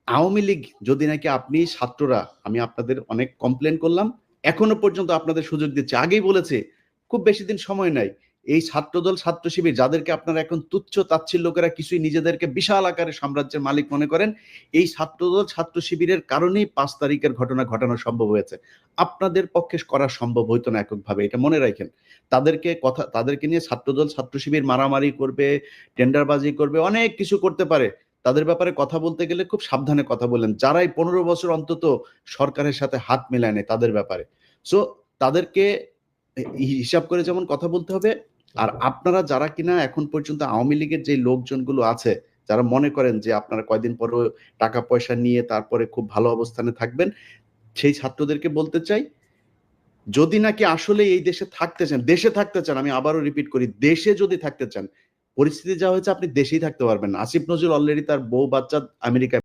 আওয়ামী লীগ যদি নাকি আপনি ছাত্ররা, আমি আপনাদের অনেক কমপ্লেন করলাম, এখনো পর্যন্ত আপনাদের সুযোগ দিচ্ছে, আগেই বলেছে খুব বেশি দিন সময় নাই। এই ছাত্রদল ছাত্র শিবির যাদেরকে আপনারা এখন তুচ্ছ তাচ্ছিল্য লোকেরা কিছুই নিজেদেরকে বিশাল আকারে সাম্রাজ্যের মালিক মনে করেন, এই ছাত্রদল ছাত্র শিবিরের কারণেই ৫ তারিখের ঘটনা ঘটানো সম্ভব হয়েছে। আপনাদের পক্ষে করা সম্ভব হইতো না এককভাবে, এটা মনে রাখেন। তাদেরকে নিয়ে ছাত্রদল ছাত্র শিবির মারামারি করবে, টেন্ডারবাজি করবে, অনেক কিছু করতে পারে। তাদের ব্যাপারে কথা বলতে গেলে খুব সাবধানে কথা বলেন, যারাই ১৫ বছর অন্তত সরকারের সাথে হাত মেলায় নেয় তাদের ব্যাপারে। সো তাদেরকে হিসাব করে যেমন কথা বলতে হবে। আর আপনারা যারা কিনা এখন পর্যন্ত আওয়ামী লীগের যে লোকজনগুলো আছে, যারা মনে করেন যে আপনারা কয়দিন পরে টাকা পয়সা নিয়ে তারপরে খুব ভালো অবস্থানে থাকবেন, সেই ছাত্রদেরকে বলতে চাই, যদি নাকি আসলে এই দেশে থাকতে চান, আমি আবারও রিপিট করি, দেশে যদি থাকতে চান, পরিস্থিতি যা হয়েছে আপনি দেশেই থাকতে পারবেন না। আসিফ নজরুল অলরেডি তার বউ বাচ্চা আমেরিকায়